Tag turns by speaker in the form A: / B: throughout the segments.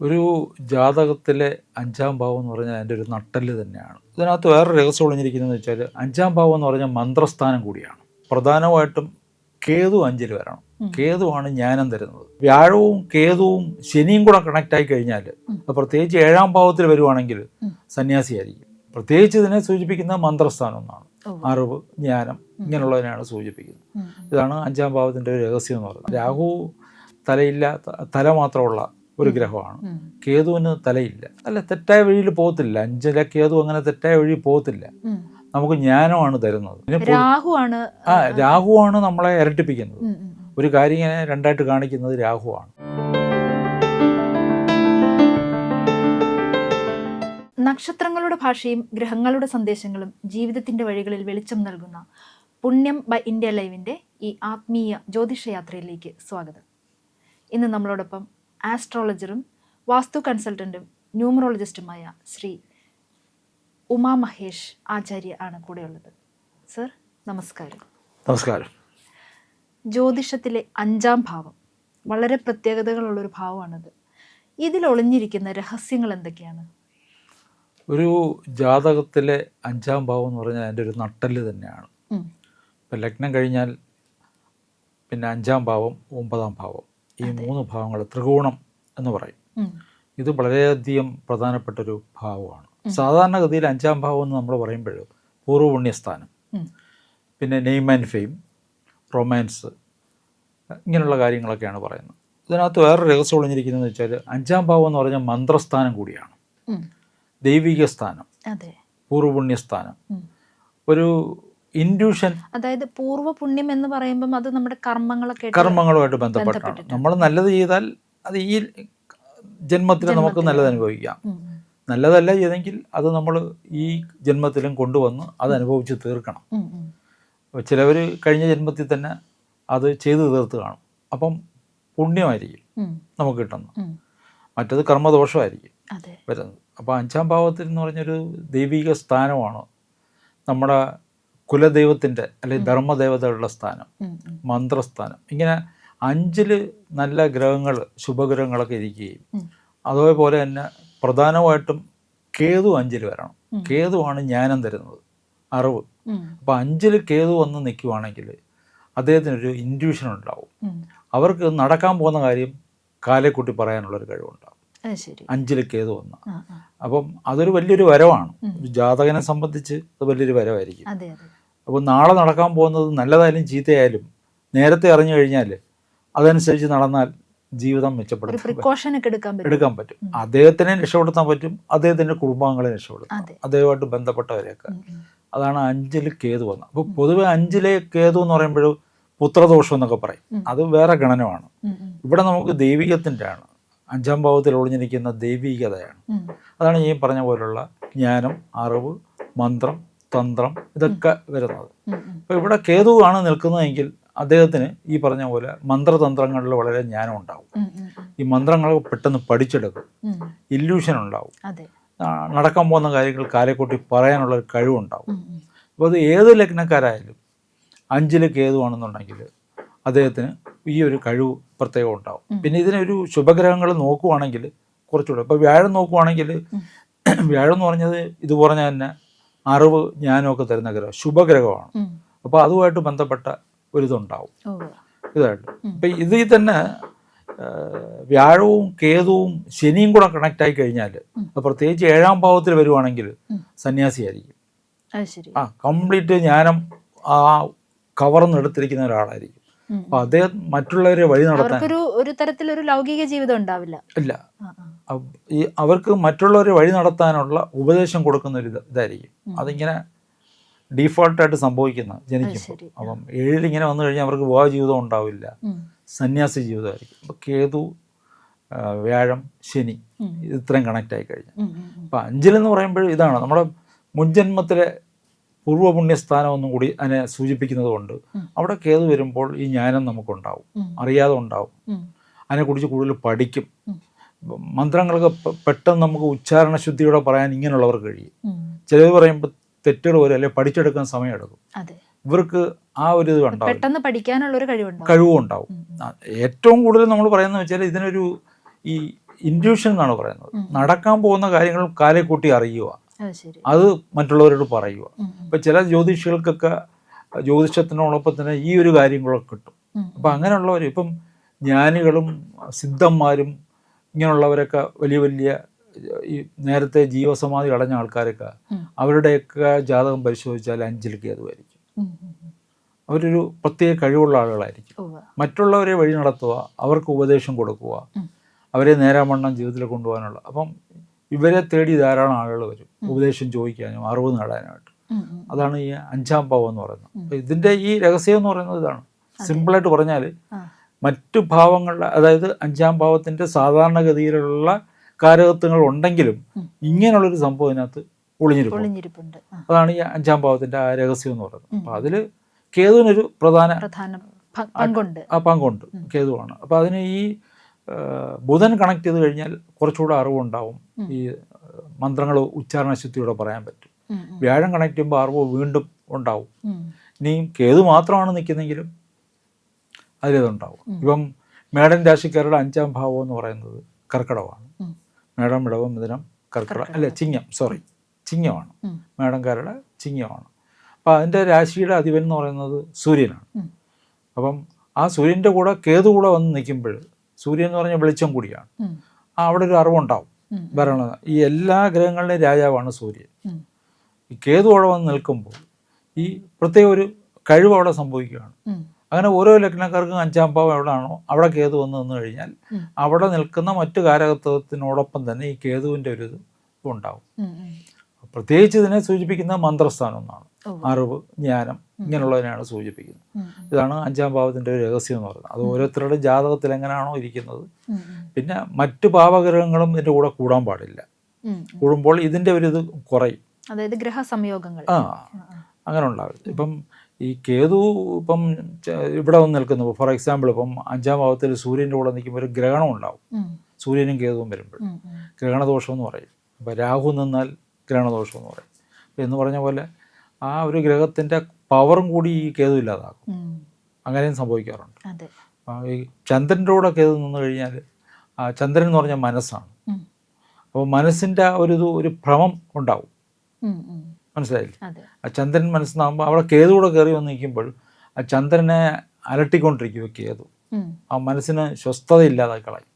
A: ഒരു ജാതകത്തിലെ അഞ്ചാം ഭാവം എന്ന് പറഞ്ഞാൽ അതിൻ്റെ ഒരു നട്ടെല്ല് തന്നെയാണ്. ഇതിനകത്ത് വേറെ രഹസ്യം ഒളിഞ്ഞിരിക്കുന്നതെന്ന് വെച്ചാൽ അഞ്ചാം ഭാവം എന്ന് പറഞ്ഞാൽ മന്ത്രസ്ഥാനം കൂടിയാണ്. പ്രധാനമായിട്ടും കേതു അഞ്ചിൽ വരണം. കേതുവാണ് ജ്ഞാനം തരുന്നത്. വ്യാഴവും കേതുവും ശനിയും കൂടെ കണക്റ്റ് ആയി കഴിഞ്ഞാൽ, പ്രത്യേകിച്ച് ഏഴാം ഭാവത്തിൽ വരുവാണെങ്കിൽ സന്യാസിയായിരിക്കും. പ്രത്യേകിച്ച് ഇതിനെ സൂചിപ്പിക്കുന്ന മന്ത്രസ്ഥാനം എന്നാണ്. അറിവ്, ജ്ഞാനം ഇങ്ങനെയുള്ളതിനെയാണ് സൂചിപ്പിക്കുന്നത്. ഇതാണ് അഞ്ചാം ഭാവത്തിൻ്റെ ഒരു രഹസ്യം എന്ന് പറയുന്നത്. രാഹു തല മാത്രമുള്ള ഒരു ഗ്രഹമാണ്. കേതുവിന് തലയില്ല. അല്ല, തെറ്റായ വഴിയിൽ പോകത്തില്ല. അഞ്ചിലെ കേതു അങ്ങനെ തെറ്റായ വഴിയിൽ പോകത്തില്ല. നമുക്ക് ജ്ഞാനമാണ് തരുന്നത്. രാഹുവാണ് നമ്മളെ ഇരട്ടിപ്പിക്കുന്നത്. ഒരു കാര്യം ഇങ്ങനെ രണ്ടായിട്ട് കാണിക്കുന്നത് രാഹുവാണ്.
B: നക്ഷത്രങ്ങളുടെ ഭാഷയും ഗ്രഹങ്ങളുടെ സന്ദേശങ്ങളും ജീവിതത്തിന്റെ വഴികളിൽ വെളിച്ചം നൽകുന്ന പുണ്യം ബൈ ഇന്ത്യ ലൈവിന്റെ ഈ ആത്മീയ ജ്യോതിഷയാത്രയിലേക്ക് സ്വാഗതം. ഇന്ന് നമ്മളോടൊപ്പം ആസ്ട്രോളജറും വാസ്തു കൺസൾട്ടന്റും ന്യൂമറോളജിസ്റ്റുമായ ശ്രീ ഉമാ മഹേഷ് ആചാര്യ ആണ് കൂടെയുള്ളത്. സർ, നമസ്കാരം.
A: നമസ്കാരം.
B: ജ്യോതിഷത്തിലെ അഞ്ചാം ഭാവം വളരെ പ്രത്യേകതകളുള്ളൊരു ഭാവമാണത്. ഇതിൽ ഒളിഞ്ഞിരിക്കുന്ന രഹസ്യങ്ങൾ എന്തൊക്കെയാണ്?
A: ഒരു ജാതകത്തിലെ അഞ്ചാം ഭാവം എന്ന് പറഞ്ഞാൽ അതിൻ്റെ ഒരു നട്ടെല്ല് തന്നെയാണ്. ഇപ്പം ലഗ്നം കഴിഞ്ഞാൽ പിന്നെ അഞ്ചാം ഭാവം, ഒമ്പതാം ഭാവം, ഈ മൂന്ന് ഭാവങ്ങൾ ത്രികോണം എന്ന് പറയും. ഇത് വളരെയധികം പ്രധാനപ്പെട്ടൊരു ഭാവമാണ്. സാധാരണഗതിയിൽ അഞ്ചാം ഭാവം എന്ന് നമ്മൾ പറയുമ്പോൾ പൂർവ്വപുണ്യസ്ഥാനം, പിന്നെ നെയിം ആൻഡ് ഫെയിം, റൊമാൻസ്, ഇങ്ങനെയുള്ള കാര്യങ്ങളൊക്കെയാണ് പറയുന്നത്. ഇതിനകത്ത് വേറെ രഹസ്യം ഒളിഞ്ഞിരിക്കുന്നതെന്ന് വെച്ചാൽ അഞ്ചാം ഭാവം എന്ന് പറഞ്ഞാൽ മന്ത്രസ്ഥാനം കൂടിയാണ്. ദൈവിക സ്ഥാനം, പൂർവ്വപുണ്യസ്ഥാനം, ഒരു ഇൻഡ്യൂഷൻ.
B: അതായത് പൂർവ്വപുണ്യം എന്ന് പറയുമ്പോൾ അത് നമ്മുടെ
A: കർമ്മങ്ങളുമായിട്ട് ബന്ധപ്പെട്ടാണ്. നമ്മൾ നല്ലത് ചെയ്താൽ അത് ഈ ജന്മത്തിൽ നമുക്ക് നല്ലത് അനുഭവിക്കാം. നല്ലതല്ല ചെയ്തെങ്കിൽ അത് നമ്മൾ ഈ ജന്മത്തിലും കൊണ്ടുവന്ന് അത് അനുഭവിച്ച് തീർക്കണം. ചിലവർ കഴിഞ്ഞ ജന്മത്തിൽ തന്നെ അത് ചെയ്തു തീർത്ത് കാണും. അപ്പം പുണ്യമായിരിക്കും നമുക്ക് കിട്ടുന്നത്. മറ്റത് കർമ്മദോഷമായിരിക്കും വരുന്നത്. അപ്പോൾ അഞ്ചാം ഭാവത്തിൽ എന്ന് പറഞ്ഞൊരു ദൈവിക സ്ഥാനമാണ്. നമ്മുടെ കുലദൈവത്തിൻ്റെ അല്ലെങ്കിൽ ധർമ്മദേവതകളുടെ സ്ഥാനം, മന്ത്രസ്ഥാനം. ഇങ്ങനെ അഞ്ചിൽ നല്ല ഗ്രഹങ്ങൾ, ശുഭഗ്രഹങ്ങളൊക്കെ ഇരിക്കുകയും അതേപോലെ തന്നെ പ്രധാനമായിട്ടും കേതു അഞ്ചിൽ വരണം. കേതുവാണ് ജ്ഞാനം തരുന്നത്, അറിവ്. അപ്പോൾ അഞ്ചിൽ കേതു വന്ന് നിൽക്കുവാണെങ്കിൽ അദ്ദേഹത്തിനൊരു ഇൻഡ്യൂഷൻ ഉണ്ടാവും. അവർക്ക് നടക്കാൻ പോകുന്ന കാര്യം കാലേക്കൂട്ടി പറയാനുള്ളൊരു കഴിവുണ്ടാവും. അഞ്ചിൽ കേതു വന്ന. അപ്പം അതൊരു വലിയൊരു വരവാണ്. ഒരു ജാതകനെ സംബന്ധിച്ച് അത് വലിയൊരു വരവായിരിക്കും. അപ്പോൾ നാളെ നടക്കാൻ പോകുന്നത് നല്ലതായാലും ചീത്തയായാലും നേരത്തെ അറിഞ്ഞു കഴിഞ്ഞാൽ അതനുസരിച്ച് നടന്നാൽ ജീവിതം മെച്ചപ്പെടുത്താൻ എടുക്കാൻ പറ്റും. അദ്ദേഹത്തിനെ രക്ഷപ്പെടുത്താൻ പറ്റും, അദ്ദേഹത്തിൻ്റെ കുടുംബാംഗങ്ങളെ രക്ഷപ്പെടുത്താം, അദ്ദേഹമായിട്ട് ബന്ധപ്പെട്ടവരെയൊക്കെ. അതാണ് അഞ്ചിൽ കേതു വന്നത്. അപ്പോൾ പൊതുവെ അഞ്ചിലെ കേതു എന്ന് പറയുമ്പോൾ പുത്രദോഷം എന്നൊക്കെ പറയും. അത് വേറെ ഗണനമാണ്. ഇവിടെ നമുക്ക് ദൈവികത്തിൻ്റെ ആണ്. അഞ്ചാം ഭാവത്തിൽ ഒളിഞ്ഞിരിക്കുന്ന ദൈവികതയാണ്. അതാണ് ഈ പറഞ്ഞ പോലുള്ള ജ്ഞാനം, അറിവ്, മന്ത്രം, തന്ത്രം, ഇതൊക്കെ വരുന്നത്. അപ്പോൾ ഇവിടെ കേതുവാണ് നിൽക്കുന്നതെങ്കിൽ അദ്ദേഹത്തിന് ഈ പറഞ്ഞ പോലെ മന്ത്രതന്ത്രങ്ങളിൽ വളരെ ജ്ഞാനം ഉണ്ടാവും. ഈ മന്ത്രങ്ങൾ പെട്ടെന്ന് പഠിച്ചെടുക്കും, ഇല്യൂഷൻ ഉണ്ടാവും, നടക്കാൻ പോകുന്ന കാര്യങ്ങൾ കാലേക്കൂട്ടി പറയാനുള്ള ഒരു കഴിവുണ്ടാവും. അപ്പോൾ അത് ഏത് ലഗ്നക്കാരായാലും അഞ്ചിൽ കേതുവാണെന്നുണ്ടെങ്കിൽ അദ്ദേഹത്തിന് ഈ ഒരു കഴിവ് പ്രത്യേകം ഉണ്ടാവും. പിന്നെ ഇതിനൊരു ശുഭഗ്രഹങ്ങൾ നോക്കുവാണെങ്കിൽ കുറച്ചുകൂടെ, ഇപ്പോൾ വ്യാഴം നോക്കുവാണെങ്കിൽ വ്യാഴം എന്ന് പറഞ്ഞത് ഇത് പറഞ്ഞ തന്നെ അറിവ്, ജ്ഞാനമൊക്കെ തരുന്ന ഗ്രഹം, ശുഭഗ്രഹമാണ്. അപ്പോൾ അതുമായിട്ട് ബന്ധപ്പെട്ട ഒരിതുണ്ടാവും ഇതായിട്ട്. ഇപ്പം ഇതിൽ തന്നെ വ്യാഴവും കേതുവും ശനിയും കൂടെ കണക്റ്റ് ആയി കഴിഞ്ഞാൽ, പ്രത്യേകിച്ച് ഏഴാം ഭാവത്തിൽ വരുവാണെങ്കിൽ സന്യാസിയായിരിക്കും. കംപ്ലീറ്റ് ജ്ഞാനം കവർന്നെടുത്തിരിക്കുന്ന ഒരാളായിരിക്കും. അപ്പൊ അദ്ദേഹം മറ്റുള്ളവരെ വഴി നടത്താൻ
B: ഒരു തരത്തിലൊരു ലൗകിക ജീവിതം ഉണ്ടാവില്ല.
A: ഇല്ല, അവർക്ക് മറ്റുള്ളവരെ വഴി നടത്താനുള്ള ഉപദേശം കൊടുക്കുന്ന ഒരു ഇതായിരിക്കും. അതിങ്ങനെ ഡീഫോൾട്ടായിട്ട് സംഭവിക്കുന്ന ജനിക്കുമ്പോൾ. അപ്പം ഏഴിലിങ്ങനെ വന്നു കഴിഞ്ഞാൽ അവർക്ക് വിവാഹ ജീവിതം ഉണ്ടാവില്ല, സന്യാസി ജീവിതമായിരിക്കും. അപ്പോൾ കേതു, വ്യാഴം, ശനി ഇത്രയും കണക്റ്റ് ആയി കഴിഞ്ഞാൽ. അപ്പം അഞ്ചിലെന്ന് പറയുമ്പോൾ ഇതാണ് നമ്മുടെ മുൻജന്മത്തിലെ പൂർവ്വപുണ്യസ്ഥാനം ഒന്നും കൂടി അതിനെ സൂചിപ്പിക്കുന്നത് കൊണ്ട് അവിടെ കേതു വരുമ്പോൾ ഈ ജ്ഞാനം നമുക്കുണ്ടാവും, അറിയാതെ ഉണ്ടാവും. അതിനെക്കുറിച്ച് കൂടുതൽ പഠിക്കും. മന്ത്രങ്ങളൊക്കെ പെട്ടെന്ന് നമുക്ക് ഉച്ചാരണ ശുദ്ധിയോടെ പറയാൻ ഇങ്ങനെയുള്ളവർക്ക് കഴിയും. ചിലർ പറയുമ്പോൾ തെറ്റുകൾ വരും, അല്ലെങ്കിൽ പഠിച്ചെടുക്കാൻ സമയമെടുക്കും. ഇവർക്ക് ആ ഒരു ഇത്
B: ഉണ്ടാവും,
A: കഴിവും ഉണ്ടാവും. ഏറ്റവും കൂടുതൽ നമ്മൾ പറയുന്നത് വെച്ചാൽ ഇതിനൊരു ഈ ഇൻറ്റ്യൂഷൻ എന്നാണ് പറയുന്നത്. നടക്കാൻ പോകുന്ന കാര്യങ്ങൾ കാലെ കൂട്ടി അറിയുക,
B: അത് ശരി.
A: അത് മറ്റുള്ളവരോട് പറയുക. ഇപ്പം ചില ജ്യോതിഷികൾക്കൊക്കെ ജ്യോതിഷത്തിനോടൊപ്പം തന്നെ ഈ ഒരു കാര്യങ്ങളൊക്കെ കിട്ടും. അപ്പം അങ്ങനെയുള്ളവർ, ഇപ്പം ജ്ഞാനികളും സിദ്ധന്മാരും ഇങ്ങനെയുള്ളവരൊക്കെ വലിയ വലിയ ഈ നേരത്തെ ജീവസമാധി അടഞ്ഞ ആൾക്കാരൊക്കെ അവരുടെയൊക്കെ ജാതകം പരിശോധിച്ചാൽ 5-ൽ കേതുവായിരിക്കും. അവരൊരു പ്രത്യേക കഴിവുള്ള ആളുകളായിരിക്കും. മറ്റുള്ളവരെ വഴി നടത്തുക, അവർക്ക് ഉപദേശം കൊടുക്കുക, അവരെ നേരാവണ്ണം ജീവിതത്തിൽ കൊണ്ടുപോകാനുള്ള. അപ്പം ഇവരെ തേടി ധാരാളം ആളുകൾ വരും ഉപദേശം ചോദിക്കാനും അറിവ് നേടാനായിട്ട്. അതാണ് ഈ 5-ാം ഭാവം എന്ന് പറയുന്നത്. അപ്പം ഇതിൻ്റെ ഈ രഹസ്യം എന്ന് പറയുന്നത് ഇതാണ്. സിമ്പിളായിട്ട് പറഞ്ഞാൽ മറ്റു ഭാവങ്ങളുടെ, അതായത് 5-ാം ഭാവത്തിൻ്റെ സാധാരണഗതിയിലുള്ള കാരകത്വങ്ങൾ ഉണ്ടെങ്കിലും ഇങ്ങനെയുള്ളൊരു സംഭവം ഇതിനകത്ത് ഒളിഞ്ഞിരിപ്പുണ്ട്. അതാണ് ഈ 5-ാം ഭാവത്തിൻ്റെ ആ രഹസ്യം എന്ന് പറയുന്നത്. അപ്പം അതിൽ കേതുവിനൊരു പ്രധാന പങ്കുണ്ട്. കേതുവാണ്. അപ്പോൾ അതിന് ഈ ബുധൻ കണക്ട് ചെയ്ത് കഴിഞ്ഞാൽ കുറച്ചുകൂടെ അറിവുണ്ടാവും. ഈ മന്ത്രങ്ങൾ ഉച്ചാരണശുദ്ധിയോടെ പറയാൻ പറ്റും. വ്യാഴം കണക്ട് ചെയ്യുമ്പോൾ അറിവ് വീണ്ടും ഉണ്ടാവും. ഇനിയും കേതു മാത്രമാണ് നിൽക്കുന്നെങ്കിലും അതിലിതുണ്ടാവും. ഇപ്പം മേടൻ രാശിക്കാരുടെ 5-ാം ഭാവം എന്ന് പറയുന്നത് കർക്കിടകമാണ്. മേടം, ഇടവം, മിഥുനം, കർക്കിടകം, അല്ല ചിങ്ങമാണ്. മേടംകാരുടെ ചിങ്ങമാണ്. അപ്പം അതിൻ്റെ രാശിയുടെ അധിപൻ എന്ന് പറയുന്നത് സൂര്യനാണ്. അപ്പം ആ സൂര്യൻ്റെ കൂടെ കേതു കൂടെ വന്ന് നിൽക്കുമ്പോൾ, സൂര്യൻ എന്ന് പറഞ്ഞാൽ വെളിച്ചം കൂടിയാണ്, അവിടെ ഒരു അറിവുണ്ടാവും. ഭരണം ഈ എല്ലാ ഗ്രഹങ്ങളുടെയും രാജാവാണ് സൂര്യൻ. ഈ കേതു അവിടെ വന്ന് നിൽക്കുമ്പോൾ ഈ പ്രത്യേക ഒരു കഴിവ് അവിടെ സംഭവിക്കുകയാണ്. അങ്ങനെ ഓരോ ലഗ്നക്കാർക്കും 5-ാം ഭാവം എവിടെയാണോ അവിടെ കേതു വന്ന് നിന്ന് കഴിഞ്ഞാൽ അവിടെ നിൽക്കുന്ന മറ്റു കാരകത്വത്തിനോടൊപ്പം തന്നെ ഈ കേതുവിൻ്റെ ഒരു ഇത് ഉണ്ടാവും. പ്രത്യേകിച്ച് ഇതിനെ സൂചിപ്പിക്കുന്ന മന്ത്രസ്ഥാനം എന്നാണ്. അറിവ്, ജ്ഞാനം ഇങ്ങനെയുള്ളതിനെയാണ് സൂചിപ്പിക്കുന്നത്. ഇതാണ് 5-ാം ഭാവത്തിൻ്റെ ഒരു രഹസ്യം എന്ന് പറയുന്നത്. അത് ഓരോരുത്തരുടെ ജാതകത്തിൽ എങ്ങനെയാണോ ഇരിക്കുന്നത്. പിന്നെ മറ്റു പാവഗ്രഹങ്ങളും ഇതിൻ്റെ കൂടെ കൂടാൻ പാടില്ല. കൂടുമ്പോൾ ഇതിൻ്റെ ഒരു ഇത് കുറയും. അതായത് ഗ്രഹസംയോഗങ്ങൾ അങ്ങനെ ഉണ്ടാവില്ല. ഇപ്പം ഈ കേതു ഇപ്പം ഇവിടെ വന്ന് നിൽക്കുന്നു. ഫോർ എക്സാമ്പിൾ, ഇപ്പം 5-ാം ഭാവത്തിൽ സൂര്യൻ്റെ കൂടെ നിൽക്കുമ്പോൾ ഒരു ഗ്രഹണം ഉണ്ടാവും. സൂര്യനും കേതുവും വരുമ്പോൾ ഗ്രഹണദോഷം എന്ന് പറയും. അപ്പം രാഹു നിന്നാൽ ഗ്രഹണദോഷം എന്ന് പറയും. എന്ന് പറഞ്ഞ പോലെ ആ ഒരു ഗ്രഹത്തിൻ്റെ പവറും കൂടി ഈ കേതു ഇല്ലാതാക്കും. അങ്ങനെയും സംഭവിക്കാറുണ്ട്. ഈ ചന്ദ്രൻ്റെ കൂടെ കേതു നിന്ന് കഴിഞ്ഞാൽ, ചന്ദ്രൻ എന്ന് പറഞ്ഞാൽ മനസ്സാണ്. അപ്പോൾ മനസ്സിൻ്റെ ഒരു ഭ്രമം ഉണ്ടാവും. മനസ്സിലായില്ലേ? ആ ചന്ദ്രൻ മനസ്സെന്നാകുമ്പോൾ അവിടെ കേതു കൂടെ കയറി വന്ന് നിൽക്കുമ്പോൾ ആ ചന്ദ്രനെ അലട്ടിക്കൊണ്ടിരിക്കും കേതു. ആ മനസ്സിന് സ്വസ്ഥതയില്ലാതായി കളയും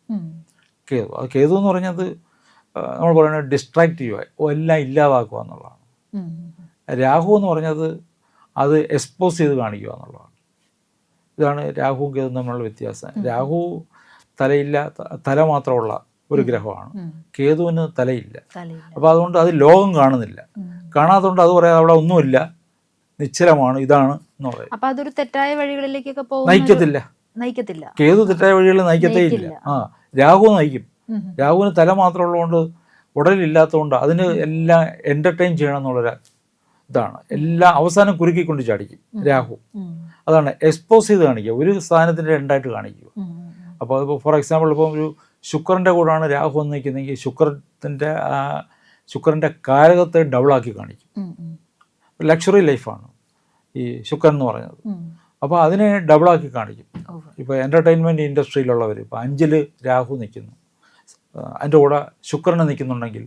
A: കേതു. അത് കേതു എന്ന് പറഞ്ഞത് നമ്മൾ പറയുന്നത് ഡിസ്ട്രാക്ട് ചെയ്യുക, എല്ലാം ഇല്ലാതാക്കുക എന്നുള്ളതാണ്. രാഹു എന്ന് പറഞ്ഞത് അത് എക്സ്പോസ് ചെയ്ത് കാണിക്കുക എന്നുള്ളതാണ്. ഇതാണ് രാഹുവും കേതുവും തമ്മിലുള്ള വ്യത്യാസം. രാഹു തല മാത്രമുള്ള ഒരു ഗ്രഹമാണ്. കേതുവിന് തലയില്ല. അപ്പോൾ അതുകൊണ്ട് അത് ലോകം കാണുന്നില്ല. കാണാത്തതുകൊണ്ട് അത് പറയാതെ അവിടെ ഒന്നുമില്ല, നിശ്ചലമാണ്, ഇതാണ് എന്ന് പറയും. അപ്പോൾ അതൊരു തെറ്റായ വഴികളിലേക്കൊക്കെ നയിക്കത്തില്ല. കേതു തെറ്റായ വഴികളിൽ നയിക്കത്തേ ഇല്ല. രാഹു നയിക്കും. രാഹുവിന് തല മാത്രമുള്ളതുകൊണ്ട്, ഉടലില്ലാത്തതുകൊണ്ട് അതിന് എല്ലാം എൻ്റർടൈൻ ചെയ്യണം എന്നുള്ളൊരു ഇതാണ്. എല്ലാം അവസാനം കുരുക്കിക്കൊണ്ട് ചാടിക്കും രാഹു. അതാണ് എക്സ്പോസ് ചെയ്ത് കാണിക്കുക, ഒരു സ്ഥാനത്തിൻ്റെ രണ്ടായിട്ട് കാണിക്കുക. അപ്പോൾ അതിപ്പോൾ ഫോർ എക്സാമ്പിൾ, ഇപ്പം ഒരു ശുക്രൻ്റെ കൂടാണ് രാഹു എന്ന് നിൽക്കുന്നെങ്കിൽ ശുക്രൻ്റെ കാരകത്തെ ഡബിളാക്കി കാണിക്കും. ലക്ഷറി ലൈഫാണ് ഈ ശുക്രൻ എന്ന് പറയുന്നത്. അപ്പോൾ അതിനെ ഡബിളാക്കി കാണിക്കും. ഇപ്പോൾ എൻ്റർടൈൻമെൻറ്റ് ഇൻഡസ്ട്രിയിലുള്ളവർ ഇപ്പോൾ 5-ൽ രാഹു നിൽക്കുന്നു, അതിൻ്റെ കൂടെ ശുക്രനെ നിൽക്കുന്നുണ്ടെങ്കിൽ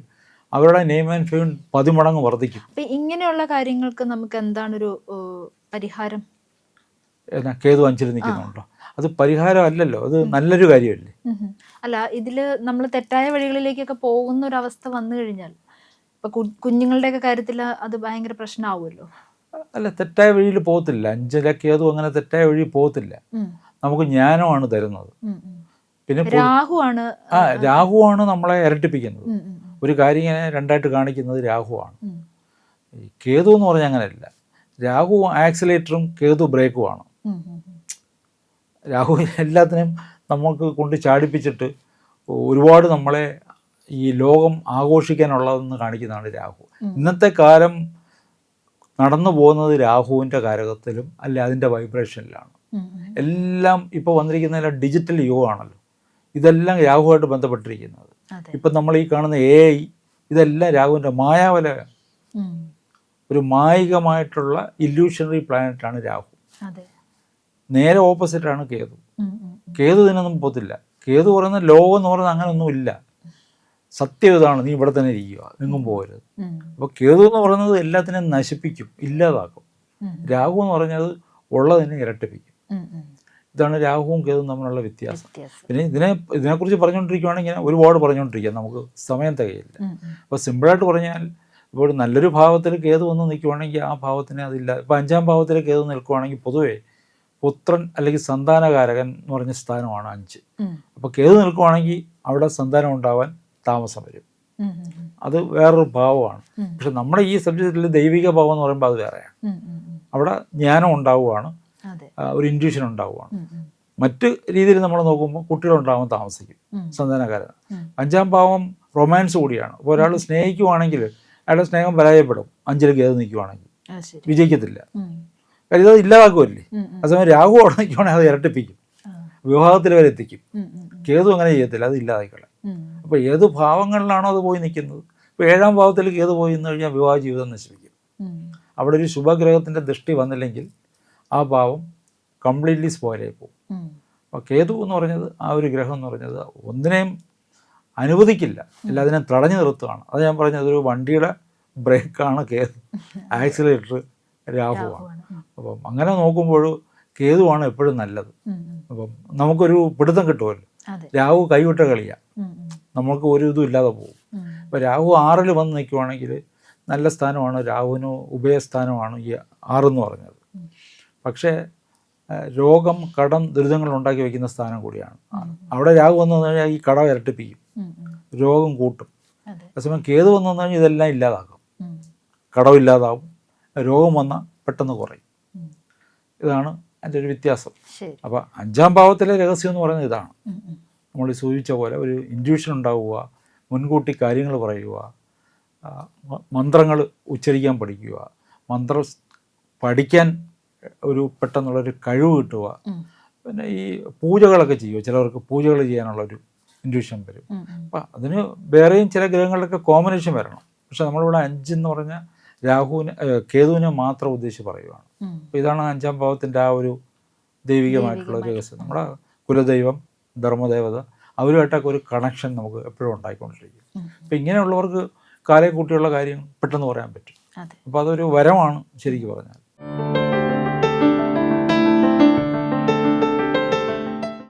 A: അവരുടെ നെയിം ആൻഡ് ഫെയിം 10 മടങ്ങ് വർദ്ധിക്കും. അപ്പം ഇങ്ങനെയുള്ള കാര്യങ്ങൾക്ക് നമുക്ക് എന്താണൊരു പരിഹാരം? കേതു 5-ൽ നിൽക്കുന്നുണ്ടോ? അത് പരിഹാരം അല്ലല്ലോ, അത് നല്ലൊരു കാര്യമല്ലേ. അല്ല, ഇതിൽ നമ്മൾ തെറ്റായ വഴികളിലേക്കൊക്കെ പോകുന്ന ഒരു അവസ്ഥ വന്നു കഴിഞ്ഞാൽ ഇപ്പൊ കുഞ്ഞുങ്ങളുടെയൊക്കെ കാര്യത്തിൽ അത് ഭയങ്കര പ്രശ്നമാവുമല്ലോ. അല്ല, തെറ്റായ വഴിയിൽ പോകത്തില്ല. 5-ലെ കേതു അങ്ങനെ തെറ്റായ വഴി പോകത്തില്ല. നമുക്ക് ജ്ഞാനമാണ് തരുന്നത്. പിന്നെ രാഹുവാണ് നമ്മളെ ഇരട്ടിപ്പിക്കുന്നത്. ഒരു കാര്യം ഇങ്ങനെ രണ്ടായിട്ട് കാണിക്കുന്നത് രാഹുവാണ്. കേതു എന്ന് പറഞ്ഞാൽ അങ്ങനെയല്ല. രാഹു ആക്സിലേറ്ററും കേതു ബ്രേക്കുമാണ്. രാഹു എല്ലാത്തിനും നമുക്ക് കൊണ്ട് ചാടിപ്പിച്ചിട്ട് ഒരുപാട് നമ്മളെ ഈ ലോകം ആഘോഷിക്കാനുള്ളതെന്ന് കാണിക്കുന്നതാണ് രാഹു. ഇന്നത്തെ കാലം നടന്നു പോകുന്നത് രാഹുവിൻ്റെ കാരകത്തിലും അല്ലെ അതിൻ്റെ വൈബ്രേഷനിലാണ്. എല്ലാം ഇപ്പോൾ വന്നിരിക്കുന്ന ഡിജിറ്റൽ യുഗമാണല്ലോ. ഇതെല്ലാം രാഹുവായിട്ട് ബന്ധപ്പെട്ടിരിക്കുന്നത്. ഇപ്പം നമ്മൾ ഈ കാണുന്ന AI ഇതെല്ലാം രാഹുവിൻ്റെ മായാവലയാണ്. ഒരു മായികമായിട്ടുള്ള ഇല്യൂഷണറി പ്ലാനറ്റാണ് രാഹു. നേരെ ഓപ്പോസിറ്റാണ് കേതു. കേതു ഇതിനൊന്നും പോകത്തില്ല. കേതു പറയുന്ന ലോകം എന്ന് പറയുന്നത് അങ്ങനെയൊന്നുമില്ല. സത്യം ഇതാണ്, നീ ഇവിടെ തന്നെ ഇരിക്കുക, എങ്ങും പോകരുത്. അപ്പോൾ കേതു എന്ന് പറയുന്നത് എല്ലാത്തിനെയും നശിപ്പിക്കും, ഇല്ലാതാക്കും. രാഹു എന്ന് പറഞ്ഞത് ഉള്ളതിനെ ഇരട്ടിപ്പിക്കും. ഇതാണ് രാഹുവും കേതുവും തമ്മിലുള്ള വ്യത്യാസം. പിന്നെ ഇതിനെക്കുറിച്ച് പറഞ്ഞുകൊണ്ടിരിക്കുകയാണെങ്കിൽ ഒരുപാട് പറഞ്ഞുകൊണ്ടിരിക്കുക, നമുക്ക് സമയം തികയില്ല. അപ്പോൾ സിമ്പിളായിട്ട് പറഞ്ഞാൽ, ഇപ്പോൾ നല്ലൊരു ഭാവത്തിൽ കേതു വന്ന് നിൽക്കുവാണെങ്കിൽ ആ ഭാവത്തിന് അതില്ല. ഇപ്പോൾ 5-ാം ഭാവത്തിൽ കേതു നിൽക്കുവാണെങ്കിൽ പൊതുവേ പുത്രൻ അല്ലെങ്കിൽ സന്താനകാരകൻ എന്ന് പറഞ്ഞ സ്ഥാനമാണ് 5. അപ്പോൾ കേതു നിൽക്കുവാണെങ്കിൽ അവിടെ സന്താനം ഉണ്ടാവാൻ താമസം വരും. അത് വേറൊരു ഭാവമാണ്. പക്ഷെ നമ്മുടെ ഈ സബ്ജക്റ്റിൽ ദൈവിക ഭാവം എന്ന് പറയുമ്പോൾ അത് വേറെയാണ്. അവിടെ ജ്ഞാനം ഉണ്ടാവുകയാണ്, ഒരു ഇൻറ്റ്യൂഷൻ ഉണ്ടാവുകയാണ്. മറ്റ് രീതിയിൽ നമ്മൾ നോക്കുമ്പോൾ കുട്ടികളുണ്ടാവാൻ താമസിക്കും, സന്താനകാരൻ. 5-ാം ഭാവം റൊമാൻസ് കൂടിയാണ്. അപ്പോൾ ഒരാൾ സ്നേഹിക്കുവാണെങ്കിൽ അയാളുടെ സ്നേഹം പരാജയപ്പെടും. 5-ൽ കേതു നിൽക്കുവാണെങ്കിൽ വിജയിക്കത്തില്ല, കാര്യം ഇത് ഇല്ലാതാക്കുമല്ലേ. അതേസമയം രാഹു അവിടെ നിൽക്കുവാണെങ്കിൽ അത് ഇരട്ടിപ്പിക്കും, വിവാഹത്തിൽ വരെ എത്തിക്കും. കേതു അങ്ങനെ ചെയ്യത്തില്ല, അത് ഇല്ലാതാക്കളെ. അപ്പോൾ ഏത് ഭാവങ്ങളിലാണോ അത് പോയി നിൽക്കുന്നത്, ഇപ്പോൾ 7-ാം ഭാവത്തിൽ കേതു പോയി നിന്ന് കഴിഞ്ഞാൽ വിവാഹ ജീവിതം നശിപ്പിക്കും. അവിടെ ഒരു ശുഭഗ്രഹത്തിൻ്റെ ദൃഷ്ടി വന്നില്ലെങ്കിൽ ആ ഭാവം കംപ്ലീറ്റ്ലി സ്പോയിലായി പോകും. അപ്പോൾ കേതു എന്ന് പറഞ്ഞത് ആ ഒരു ഗ്രഹം എന്ന് പറഞ്ഞത് ഒന്നിനെയും അനുവദിക്കില്ല, എല്ലാത്തിനെയും തടഞ്ഞു നിർത്തുകയാണ്. അത് ഞാൻ പറഞ്ഞത് ഒരു വണ്ടിയുടെ ബ്രേക്കാണ് കേതു, ആക്സിലേറ്റർ രാഹുവാണ്. അപ്പം അങ്ങനെ നോക്കുമ്പോൾ കേതുവാണ് എപ്പോഴും നല്ലത്. അപ്പം നമുക്കൊരു പിടുത്തം കിട്ടുമല്ലോ. രാഹു കൈവിട്ട കളിയാണ്, നമുക്ക് ഒരു ഇതും ഇല്ലാതെ പോകും. അപ്പോൾ രാഹു 6-ൽ വന്ന് നിൽക്കുവാണെങ്കിൽ നല്ല സ്ഥാനമാണ്, രാഹുവിന് ഉഭയസ്ഥാനമാണ് ഈ 6 എന്ന് പറഞ്ഞത്. പക്ഷേ രോഗം, കടം, ദുരിതങ്ങൾ ഉണ്ടാക്കി വയ്ക്കുന്ന സ്ഥാനം കൂടിയാണ്. അവിടെ രാഹു വന്നു കഴിഞ്ഞാൽ ഈ കടം ഇരട്ടിപ്പിക്കും, രോഗം കൂട്ടും. അതേസമയം കേതു വന്നു കഴിഞ്ഞാൽ ഇതെല്ലാം ഇല്ലാതാക്കും, കടം ഇല്ലാതാവും, രോഗം വന്നാൽ പെട്ടെന്ന് കുറയും. ഇതാണ് അതിൻ്റെ ഒരു വ്യത്യാസം. അപ്പോൾ 5-ാം ഭാവത്തിലെ രഹസ്യം എന്ന് പറയുന്നത് ഇതാണ്. നമ്മൾ സൂചിച്ച പോലെ ഒരു ഇൻറ്റ്യൂഷൻ ഉണ്ടാവുക, മുൻകൂട്ടി കാര്യങ്ങൾ പറയുക, മന്ത്രങ്ങൾ ഉച്ചരിക്കാൻ പഠിക്കുക, മന്ത്രം പഠിക്കാൻ ഒരു പെട്ടെന്നുള്ളൊരു കഴിവ് കിട്ടുക. പിന്നെ ഈ പൂജകളൊക്കെ ചെയ്യുക, ചിലവർക്ക് പൂജകൾ ചെയ്യാനുള്ളൊരു ഇൻറ്റ്യൂഷൻ വരും. അപ്പം അതിന് വേറെയും ചില ഗ്രഹങ്ങളിലൊക്കെ കോമ്പിനേഷൻ വരണം. പക്ഷെ നമ്മളിവിടെ 5 എന്ന് പറഞ്ഞാൽ കേതുവിനെ മാത്രം ഉദ്ദേശിച്ച് പറയുകയാണ്. അപ്പോൾ ഇതാണ് 5-ാം ഭാവത്തിൻ്റെ ആ ഒരു ദൈവികമായിട്ടുള്ള ഒരു രഹസ്യം. നമ്മുടെ കുലദൈവം, ധർമ്മദേവത, അവരുമായിട്ടൊക്കെ ഒരു കണക്ഷൻ നമുക്ക് എപ്പോഴും ഉണ്ടായിക്കൊണ്ടിരിക്കും. അപ്പം ഇങ്ങനെയുള്ളവർക്ക് കാലേ കൂട്ടിയുള്ള കാര്യം പെട്ടെന്ന് പറയാൻ പറ്റും. അപ്പോൾ അതൊരു വരമാണ് ശരിക്കും പറഞ്ഞാൽ.